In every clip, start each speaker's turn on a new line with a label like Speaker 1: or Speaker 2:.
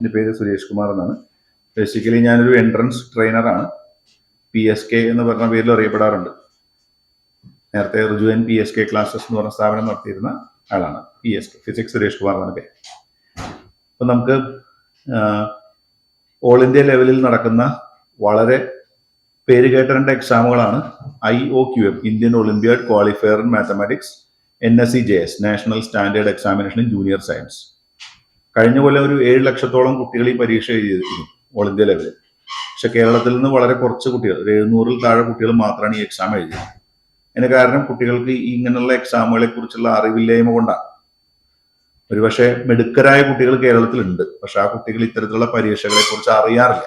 Speaker 1: എൻ്റെ പേര് സുരേഷ് കുമാർ എന്നാണ്. ബേസിക്കലി ഞാനൊരു എൻട്രൻസ് ട്രെയിനറാണ്. PSK എന്ന് പറഞ്ഞ പേരിൽ അറിയപ്പെടാറുണ്ട്. നേരത്തെ ഋജുവൻ PSK ക്ലാസ്സസ് എന്ന് പറഞ്ഞ സ്ഥാപനം നടത്തിയിരുന്ന ആളാണ്. PSK ഫിസിക്സ് സുരേഷ് കുമാർ എന്നാണ് പേര്. അപ്പം നമുക്ക് ഓൾ ഇന്ത്യ ലെവലിൽ നടക്കുന്ന വളരെ പേരുകേട്ട 2 എക്സാമുകളാണ് IOQM, Indian olympiad qualifier in mathematics, NSE-JS, national standard examination in junior science. കഴിഞ്ഞ കൊല്ലം ഒരു 7 ലക്ഷത്തോളം കുട്ടികൾ ഈ പരീക്ഷ എഴുതിയിരുന്നു ഓൾ ഇന്ത്യ ലെവലിൽ. പക്ഷെ കേരളത്തിൽ നിന്ന് വളരെ കുറച്ച് കുട്ടികൾ, 700-ൽ താഴെ കുട്ടികൾ മാത്രമാണ് ഈ എക്സാം എഴുതിയത്. അതിന് കാരണം കുട്ടികൾക്ക് ഇങ്ങനെയുള്ള എക്സാമുകളെ കുറിച്ചുള്ള അറിവില്ലായ്മ കൊണ്ടാണ്. ഒരുപക്ഷെ മിടുക്കരായ കുട്ടികൾ കേരളത്തിലുണ്ട്, പക്ഷെ ആ കുട്ടികൾ ഇത്തരത്തിലുള്ള പരീക്ഷകളെ കുറിച്ച് അറിയാറില്ല.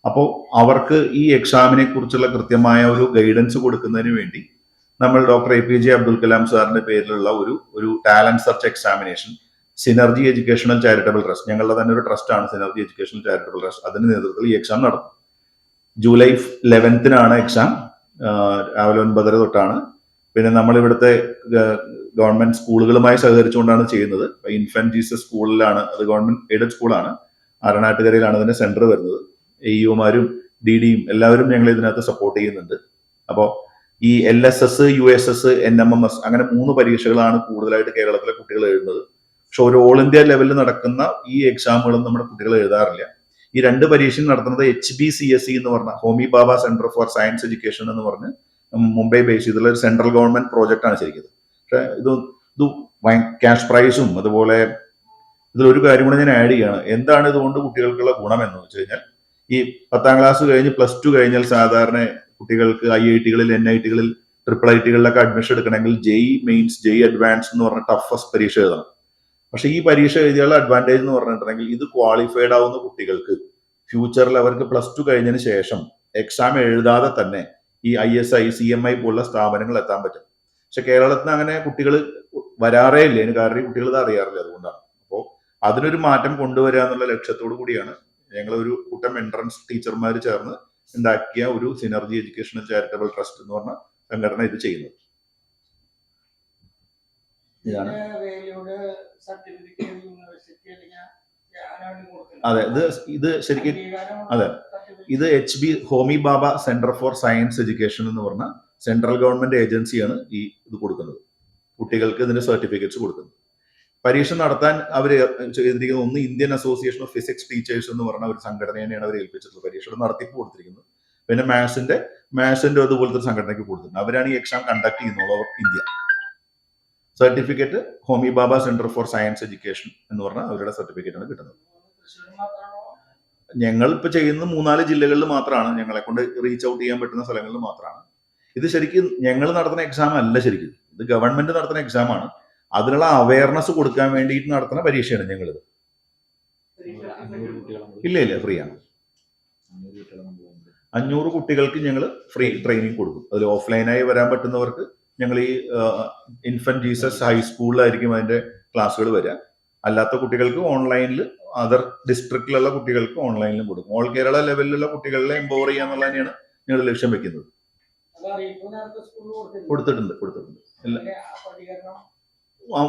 Speaker 1: അപ്പോൾ അവർക്ക് ഈ എക്സാമിനെ കുറിച്ചുള്ള കൃത്യമായ ഒരു ഗൈഡൻസ് കൊടുക്കുന്നതിന് വേണ്ടി നമ്മൾ ഡോക്ടർ APJ അബ്ദുൽ കലാം സാറിന്റെ പേരിലുള്ള ഒരു talent search examination synergy educational charitable trust, ഞങ്ങളുടെ തന്നെ ഒരു ട്രസ്റ്റാണ് സിനർജി എഡ്യൂക്കേഷണൽ ചാരിറ്റബിൾ ട്രസ്റ്റ്, അതിന്റെ നേതൃത്വത്തിൽ ഈ എക്സാം നടത്തും. ജൂലൈ 11-നാണ് എക്സാം. രാവിലെ 9:30 തൊട്ടാണ്. പിന്നെ നമ്മൾ ഇവിടുത്തെ ഗവൺമെന്റ് സ്കൂളുകളുമായി സഹകരിച്ചുകൊണ്ടാണ് ചെയ്യുന്നത്. ഇൻഫന്റ് ജീസസ് സ്കൂളിലാണ്, അത് ഗവൺമെന്റ് എയ്ഡഡ് സ്കൂളാണ്, ആറനാട്ടുകരയിലാണ് അതിന്റെ സെന്റർ വരുന്നത്. AEOമാരും DDയും എല്ലാവരും ഞങ്ങൾ ഇതിനകത്ത് സപ്പോർട്ട് ചെയ്യുന്നുണ്ട്. അപ്പോൾ ഈ LSS, USS, NMMS അങ്ങനെ 3 പരീക്ഷകളാണ് കൂടുതലായിട്ട് കേരളത്തിലെ കുട്ടികൾ എഴുതുന്നത്. പക്ഷെ ഒരു ഓൾ ഇന്ത്യ ലെവലിൽ നടക്കുന്ന ഈ എക്സാമുകളും നമ്മുടെ കുട്ടികൾ എഴുതാറില്ല. ഈ 2 പരീക്ഷയും നടത്തുന്നത് HBCSE എന്ന് പറഞ്ഞ ഹോമി ബാബ സെന്റർ ഫോർ സയൻസ് എഡ്യൂക്കേഷൻ എന്ന് പറഞ്ഞ് മുംബൈ ബേസ് ചെയ്തുള്ള ഒരു സെൻട്രൽ ഗവൺമെന്റ് പ്രോജക്റ്റ് ആണ് ശരിക്കും. പക്ഷെ ഇത് ക്യാഷ് പ്രൈസും അതുപോലെ ഇതിലൊരു കാര്യം കൂടെ ഞാൻ ആഡ് ചെയ്യാണ്. എന്താണ് ഇതുകൊണ്ട് കുട്ടികൾക്കുള്ള ഗുണം എന്ന് വെച്ച് കഴിഞ്ഞാൽ, ഈ 10ാം ക്ലാസ് കഴിഞ്ഞ് +2 കഴിഞ്ഞാൽ സാധാരണ കുട്ടികൾക്ക് IIT-കളിൽ, NIT-കളിൽ, IIIT-കളിലൊക്കെ അഡ്മിഷൻ എടുക്കണമെങ്കിൽ JEE മെയിൻസ്, JEE അഡ്വാൻസ് എന്ന് പറഞ്ഞ ടഫസ്റ്റ് പരീക്ഷ എഴുതണം. പക്ഷെ ഈ പരീക്ഷ എഴുതിയുള്ള അഡ്വാൻറ്റേജ് എന്ന് പറഞ്ഞിട്ടുണ്ടെങ്കിൽ ഇത് ക്വാളിഫൈഡ് ആവുന്ന കുട്ടികൾക്ക് ഫ്യൂച്ചറിൽ അവർക്ക് +2 കഴിഞ്ഞതിന് ശേഷം എക്സാം എഴുതാതെ തന്നെ ഈ ISI, CMI പോലുള്ള സ്ഥാപനങ്ങൾ എത്താൻ പറ്റും. പക്ഷെ കേരളത്തിൽ അങ്ങനെ കുട്ടികൾ വരാറേ ഇല്ല. അതിന് കാരണം ഈ കുട്ടികൾ ഇത് അറിയാറില്ല. അതുകൊണ്ടാണ്. അപ്പോൾ അതിനൊരു മാറ്റം കൊണ്ടുവരിക എന്നുള്ള ലക്ഷ്യത്തോടു കൂടിയാണ് ഞങ്ങൾ ഒരു കൂട്ടം എൻട്രൻസ് ടീച്ചർമാർ ചേർന്ന് ഉണ്ടാക്കിയ ഒരു സിനർജി എഡ്യൂക്കേഷണൽ ചാരിറ്റബിൾ ട്രസ്റ്റ് എന്ന് പറഞ്ഞ സംഘടന ഇത് ചെയ്യുന്നത്. ഇതാണ്. അതെ, ഇത് ശരിക്കും അതെ, ഇത് ഹോമി ബാബ സെന്റർ ഫോർ സയൻസ് എഡ്യൂക്കേഷൻ എന്ന് പറഞ്ഞ സെൻട്രൽ ഗവൺമെന്റ് ഏജൻസിയാണ് ഇത് കൊടുക്കുന്നത്. കുട്ടികൾക്ക് ഇതിന്റെ സർട്ടിഫിക്കറ്റ്സ് കൊടുക്കുന്നത്. പരീക്ഷ നടത്താൻ അവർ ചെയ്തിരിക്കുന്നത് ഒന്ന് Indian association of physics teachers എന്ന് പറഞ്ഞ ഒരു സംഘടനയാണ് അവർ ഏൽപ്പിച്ചിട്ടുള്ളത്. പരീക്ഷയുടെ നടത്തിപ്പ് കൊടുത്തിരിക്കുന്നത്. പിന്നെ മാത്സിന്റെ അതുപോലത്തെ ഒരു സംഘടനയ്ക്ക് കൊടുത്തിട്ടുണ്ട്. അവരാണ് ഈ എക്സാം കണ്ടക്ട് ചെയ്യുന്നത് over India. Certificate Homi Baba centre for science education എന്ന് പറഞ്ഞ അവരുടെ സർട്ടിഫിക്കറ്റ് ആണ് കിട്ടുന്നത്. ഞങ്ങൾ ഇപ്പൊ ചെയ്യുന്നത് 3-4 ജില്ലകളിൽ മാത്രമാണ്. ഞങ്ങളെ കൊണ്ട് റീച്ച് ഔട്ട് ചെയ്യാൻ പറ്റുന്ന സ്ഥലങ്ങളിൽ മാത്രമാണ്. ഇത് ശരിക്കും ഞങ്ങൾ നടത്തുന്ന എക്സാം അല്ല. ശരിക്കും ഇത് ഗവൺമെന്റ് നടത്തുന്ന എക്സാം ആണ്. അതിനുള്ള അവയർനെസ് കൊടുക്കാൻ വേണ്ടിയിട്ട് നടത്തുന്ന പരീക്ഷയാണ് ഞങ്ങളിത്. ഇല്ല, ഫ്രീ ആണ്. 500 കുട്ടികൾക്ക് ഞങ്ങൾ ഫ്രീ ട്രെയിനിങ് കൊടുക്കും. അതിൽ ഓഫ്ലൈനായി വരാൻ പറ്റുന്നവർക്ക് ഞങ്ങൾ ഈ ഇൻഫന്റ് ജീസസ് ഹൈസ്കൂളിലായിരിക്കും അതിന്റെ ക്ലാസ്സുകൾ വരിക. അല്ലാത്ത കുട്ടികൾക്ക് ഓൺലൈനിൽ, അതർ ഡിസ്ട്രിക്റ്റിലുള്ള കുട്ടികൾക്ക് ഓൺലൈനിലും കൊടുക്കും. ഓൾ കേരള ലെവലിലുള്ള കുട്ടികളെ എംപവർ ചെയ്യുക എന്നുള്ളത് തന്നെയാണ് ഞങ്ങൾ ലക്ഷ്യം വെക്കുന്നത്. കൊടുത്തിട്ടുണ്ട്.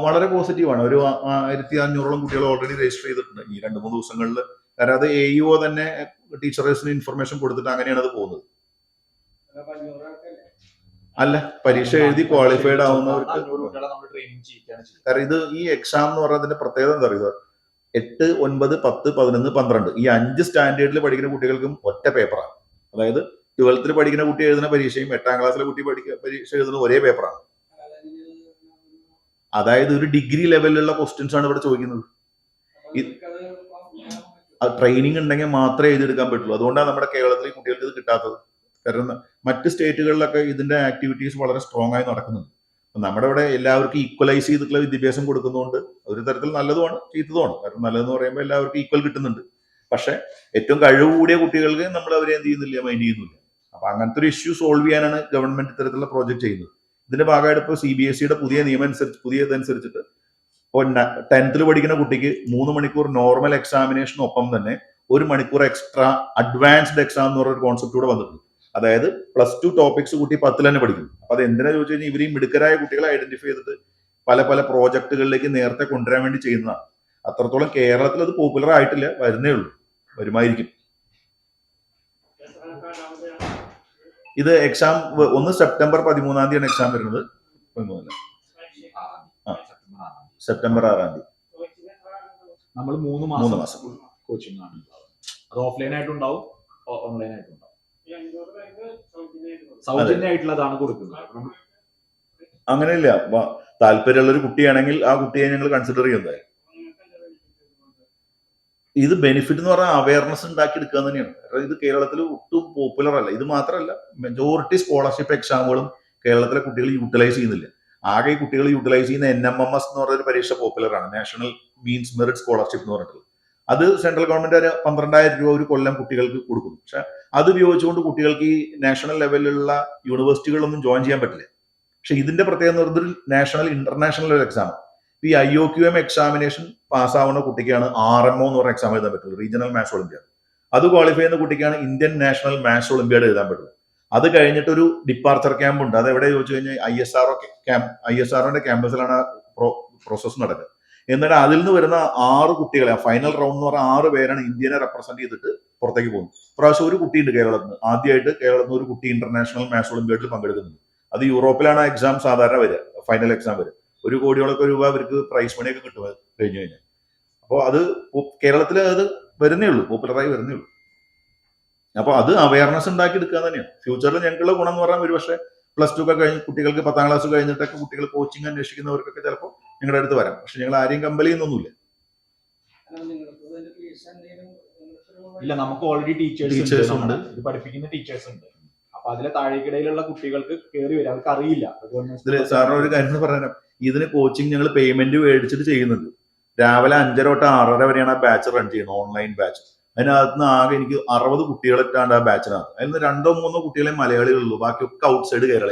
Speaker 1: വളരെ പോസിറ്റീവാണ്. ഒരു 1500-ഓളം കുട്ടികൾ ഓൾറെഡി രജിസ്റ്റർ ചെയ്തിട്ടുണ്ട് ഈ 2-3 ദിവസങ്ങളിൽ. കാരണം അത് AEO തന്നെ ടീച്ചേഴ്സിന് ഇൻഫർമേഷൻ കൊടുത്തിട്ട് അങ്ങനെയാണ് അത് പോകുന്നത്. അല്ല, പരീക്ഷ എഴുതി ക്വാളിഫൈഡ് ആവുന്നവർക്ക്. കാരണം ഇത് ഈ എക്സാം എന്ന് പറഞ്ഞതിന്റെ പ്രത്യേകത എന്താ പറയുക, 8, 9, 10, 11, 12 ഈ 5 സ്റ്റാൻഡേർഡിൽ പഠിക്കുന്ന കുട്ടികൾക്കും ഒറ്റ പേപ്പറാണ്. അതായത് 12th പഠിക്കുന്ന കുട്ടി എഴുതുന്ന പരീക്ഷയും 8ാം ക്ലാസ്സിലെ കുട്ടി പരീക്ഷ എഴുതുന്ന ഒരേ പേപ്പറാണ്. അതായത് ഒരു ഡിഗ്രി ലെവലിലുള്ള ക്വസ്റ്റ്യൻസ് ആണ് ഇവിടെ ചോദിക്കുന്നത്. ട്രെയിനിങ് ഉണ്ടെങ്കിൽ മാത്രമേ എഴുതിയെടുക്കാൻ പറ്റുള്ളൂ. അതുകൊണ്ടാണ് നമ്മുടെ കേരളത്തിലെ കുട്ടികൾക്ക് ഇത് കിട്ടാത്തത്. കാരണം മറ്റ് സ്റ്റേറ്റുകളിലൊക്കെ ഇതിന്റെ ആക്ടിവിറ്റീസ് വളരെ സ്ട്രോങ് ആയി നടക്കുന്നുണ്ട്. നമ്മുടെ ഇവിടെ എല്ലാവർക്കും ഈക്വലൈസ് ചെയ്തിട്ടുള്ള വിദ്യാഭ്യാസം കൊടുക്കുന്നതുകൊണ്ട് ഒരു തരത്തിൽ നല്ലതുമാണ്, ചീത്തതുമാണ്. കാരണം നല്ലതെന്ന് പറയുമ്പോൾ എല്ലാവർക്കും ഈക്വൽ കിട്ടുന്നുണ്ട്. പക്ഷെ ഏറ്റവും കഴിവ് കൂടിയ കുട്ടികൾക്ക് നമ്മൾ അവരെ എന്ത് ചെയ്യുന്നില്ല, മൈൻഡ് ചെയ്യുന്നില്ല. അപ്പൊ അങ്ങനത്തെ ഒരു ഇഷ്യൂ സോൾവ് ചെയ്യാനാണ് ഗവൺമെന്റ് ഇത്തരത്തിലുള്ള പ്രോജക്ട് ചെയ്യുന്നത്. ഇതിന്റെ ഭാഗമായിട്ട് ഇപ്പോൾ CBSEയുടെ പുതിയതനുസരിച്ചിട്ട് ഇപ്പോൾ 10th പഠിക്കുന്ന കുട്ടിക്ക് 3 മണിക്കൂർ നോർമൽ എക്സാമിനേഷൻ ഒപ്പം തന്നെ 1 മണിക്കൂർ എക്സ്ട്രാ അഡ്വാൻസ്ഡ് എക്സാം എന്ന് പറഞ്ഞ കോൺസെപ്റ്റ് കൂടെ വന്നിട്ടുണ്ട്. അതായത് +2 ടോപ്പിക്സ് കുട്ടി 10ൽ തന്നെ പഠിക്കും. അപ്പൊ അത് എന്തിനാ ചോദിച്ചു കഴിഞ്ഞാൽ ഇവർ ഈ മിടുക്കരായ കുട്ടികളെ ഐഡന്റിഫൈ ചെയ്തിട്ട് പല പ്രോജക്റ്റുകളിലേക്ക് നേരത്തെ കൊണ്ടുവരാൻ വേണ്ടി ചെയ്യുന്നതാണ്. അത്രത്തോളം കേരളത്തിൽ അത് പോപ്പുലർ ആയിട്ടില്ല, വരുന്നേ ഉള്ളൂ, വരുമായിരിക്കും. ഇത് എക്സാം ഒന്ന് സെപ്റ്റംബർ 13 എക്സാം വരുന്നത്, സെപ്റ്റംബർ 6
Speaker 2: നമ്മൾ 3 മാസം കോച്ചിങ് ആണ്. അത് ഓഫ്ലൈൻ ആയിട്ടുണ്ടാവും, ഓൺലൈൻ ആയിട്ടുണ്ടാവും. സൗജന്യമായിട്ടുള്ളതാണ് കൊടുക്കുന്നത്.
Speaker 1: അങ്ങനെയില്ല, താല്പര്യമുള്ള ഒരു കുട്ടിയാണെങ്കിൽ ആ കുട്ടിയെ ഞങ്ങൾ കൺസിഡർ ചെയ്യുന്നത്. ഇത് ബെനിഫിറ്റ് എന്ന് പറഞ്ഞാൽ അവയർനെസ് ഉണ്ടാക്കി എടുക്കുക തന്നെയാണ്. ഇത് കേരളത്തിൽ ഒട്ടും പോപ്പുലർ അല്ല. ഇത് മാത്രമല്ല, മെജോറിറ്റി സ്കോളർഷിപ്പ് എക്സാമുകളും കേരളത്തിലെ കുട്ടികൾ യൂട്ടിലൈസ് ചെയ്യുന്നില്ല. ആകെ ഈ കുട്ടികൾ യൂട്ടിലൈസ് ചെയ്യുന്ന NMMS എന്ന് പറയുന്ന ഒരു പരീക്ഷ പോപ്പുലർ ആണ്, നാഷണൽ മീൻസ് മെറിറ്റ് സ്കോളർഷിപ്പ് എന്ന് പറഞ്ഞിട്ടുള്ളത്. അത് സെൻട്രൽ ഗവൺമെന്റ് ഒരു 12,000 രൂപ ഒരു കൊല്ലം കുട്ടികൾക്ക് കൊടുക്കുന്നു. പക്ഷെ അത് ഉപയോഗിച്ചുകൊണ്ട് കുട്ടികൾക്ക് ഈ നാഷണൽ ലെവലിലുള്ള യൂണിവേഴ്സിറ്റികളൊന്നും ജോയിൻ ചെയ്യാൻ പറ്റില്ല. പക്ഷെ ഇതിന്റെ പ്രത്യേകത എന്ന് പറയുന്നത് നാഷണൽ ഇന്റർനാഷണൽ ലെവൽ എക്സാം. ഈ IOQM എക്സാമിനേഷൻ പാസ്സാവുന്ന കുട്ടിക്കാണ് RMO എന്ന് പറഞ്ഞ എക്സാം എഴുതാൻ പറ്റുള്ളൂ, റീജിയണൽ മാത്സ് ഒളിമ്പ്യാഡ്. അത് ക്വാളിഫൈ ചെയ്യുന്ന കുട്ടിക്കാണ് ഇന്ത്യൻ നാഷണൽ മാത്സ് ഒളിമ്പ്യാഡ് എഴുതാൻ പറ്റുള്ളൂ. അത് കഴിഞ്ഞിട്ട് ഒരു ഡിപ്പാർച്ചർ ക്യാമ്പ് ഉണ്ട്. അത് എവിടെ ചോദിച്ചു കഴിഞ്ഞാൽ ISROന്റെ ക്യാമ്പസിലാണ് പ്രോസസ് നടക്കുക. എന്നിട്ട് അതിൽ നിന്ന് വരുന്ന 6 കുട്ടികളെ, ഫൈനൽ റൗണ്ട് എന്ന് പറഞ്ഞാൽ 6 പേരാണ് ഇന്ത്യനെ റെപ്രസെന്റ് ചെയ്തിട്ട് പുറത്തേക്ക് പോകുന്നത്. പ്രാവശ്യം ഒരു കുട്ടിയുണ്ട് കേരളത്തിൽ നിന്ന്, ആദ്യമായിട്ട് കേരളത്തിൽ നിന്ന് ഒരു കുട്ടി ഇന്റർനാഷണൽ മാത്സ് ഒളിമ്പ്യാഡിൽ പങ്കെടുക്കുന്നുണ്ട്. അത് യൂറോപ്പിലാണ് എക്സാം സാധാരണ വരിക, ഫൈനൽ എക്സാം വരിക. 1 കോടിയോളൊക്കെ രൂപ അവർക്ക് പ്രൈസ് മണിയൊക്കെ കിട്ടും കഴിഞ്ഞു കഴിഞ്ഞാൽ. അപ്പോൾ അത് കേരളത്തിൽ അത് വരുന്നേ ഉള്ളൂ, പോപ്പുലറായി വരുന്നേ ഉള്ളൂ. അപ്പോൾ അത് അവയർനെസ് ഉണ്ടാക്കി എടുക്കുക തന്നെയാണ്. ഫ്യൂച്ചറിൽ ഞങ്ങൾക്കുള്ള ഗുണം എന്ന് പറഞ്ഞാൽ, ഒരു പക്ഷേ +2 ഒക്കെ കഴിഞ്ഞ് കുട്ടികൾക്ക് 10ാം ക്ലാസ് കഴിഞ്ഞിട്ടൊക്കെ കുട്ടികൾ കോച്ചിങ് അന്വേഷിക്കുന്നവർക്കൊക്കെ ചിലപ്പോൾ ഞങ്ങളുടെ അടുത്ത് വരാം. പക്ഷെ ഞങ്ങൾ ആരെയും കമ്പൽ ചെയ്യുന്നൊന്നുമില്ല.
Speaker 2: ഇല്ല, നമുക്ക് ഓൾറെഡി ടീച്ചേഴ്സ് ഉണ്ട്, ഇത് പഠിപ്പിക്കുന്ന ടീച്ചേഴ്സ് ഉണ്ട്. അപ്പൊ അതിലെ താഴേക്കിടയിലുള്ള കുട്ടികൾക്ക് കയറി വരും, അവർക്ക് അറിയില്ല.
Speaker 1: ഇതില് സാറിന് ഒരു കാര്യം പറയാം, ഇതിന് കോച്ചിങ് ഞങ്ങൾ പേയ്മെന്റ് മേടിച്ചിട്ട് ചെയ്യുന്നുണ്ട്. രാവിലെ 5:30 തൊട്ട് 6:30 വരെയാണ് ആ ബാച്ച് റൺ ചെയ്യുന്നത്, ഓൺലൈൻ ബാച്ച്. അതിനകത്ത് നിന്ന് ആകെ എനിക്ക് 60 കുട്ടികളിട്ടാണ് ആ ബാച്ചിനകത്ത്. അതിൽ നിന്ന് 2-3 കുട്ടികളെ മലയാളികളുള്ളൂ, ബാക്കിയൊക്കെ ഔട്ട്സൈഡ് കേരള,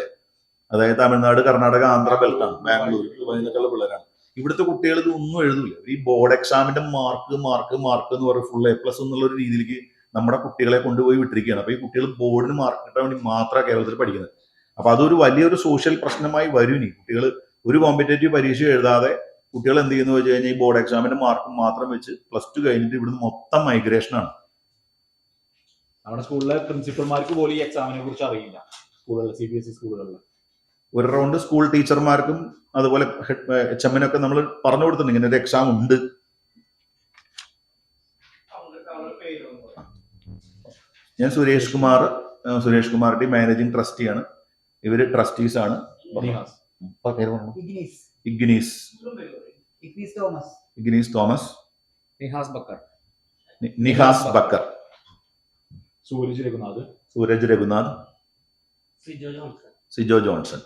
Speaker 1: അതായത് തമിഴ്നാട്, കർണാടക, ആന്ധ്ര ബെൽറ്റാണ്, ബാംഗ്ലൂർ, ദുബായിന്നൊക്കെയുള്ള പിള്ളേരാണ്. ഇവിടുത്തെ കുട്ടികൾ ഇത് ഒന്നും എഴുതൂല. ഈ ബോർഡ് എക്സാമിന്റെ മാർക്ക് എന്ന് പറഞ്ഞ ഫുൾ A+ എന്നുള്ള ഒരു രീതിയിലേക്ക് നമ്മുടെ കുട്ടികളെ കൊണ്ടുപോയി വിട്ടിരിക്കുകയാണ്. അപ്പൊ ഈ കുട്ടികൾ ബോർഡിന് മാർക്ക് കിട്ടാൻ വേണ്ടി മാത്രമാണ് കേരളത്തിൽ പഠിക്കുന്നത്. അപ്പൊ അതൊരു വലിയൊരു സോഷ്യൽ പ്രശ്നമായി വരും. ഇനി കുട്ടികൾ ഒരു കോമ്പറ്റേറ്റീവ് പരീക്ഷ എഴുതാതെ കുട്ടികൾ എന്ത് ചെയ്യുന്നു വെച്ച് കഴിഞ്ഞാൽ ഈ ബോർഡ് എക്സാമിന്റെ മാർക്ക് മാത്രം വെച്ച് +2 കഴിഞ്ഞിട്ട് ഇവിടുന്ന് മൊത്തം മൈഗ്രേഷൻ ആണ്.
Speaker 2: നമ്മുടെ സ്കൂളിലെ പ്രിൻസിപ്പൽമാർക്ക് പോലും ഈ എക്സാമിനെ കുറിച്ച് അറിയില്ല. സ്കൂളുകളിൽ, CBSE സ്കൂളുകളിൽ
Speaker 1: ഒരു റൗണ്ട് സ്കൂൾ ടീച്ചർമാർക്കും അതുപോലെ HM-നൊക്കെ നമ്മൾ പറഞ്ഞു കൊടുത്തിട്ടുണ്ട്, ഇങ്ങനെ ഒരു എക്സാം ഉണ്ട്. ഞാൻ സുരേഷ് കുമാറിന്റെ മാനേജിംഗ് ട്രസ്റ്റിയാണ്. ഇവര് ട്രസ്റ്റീസ് ആണ്. ഇഗ്നീസ് തോമസ്, നിഹാസ് ബക്കർ, സൂരജ് രഘുനാഥ്, സിജോ ജോൺസൺ.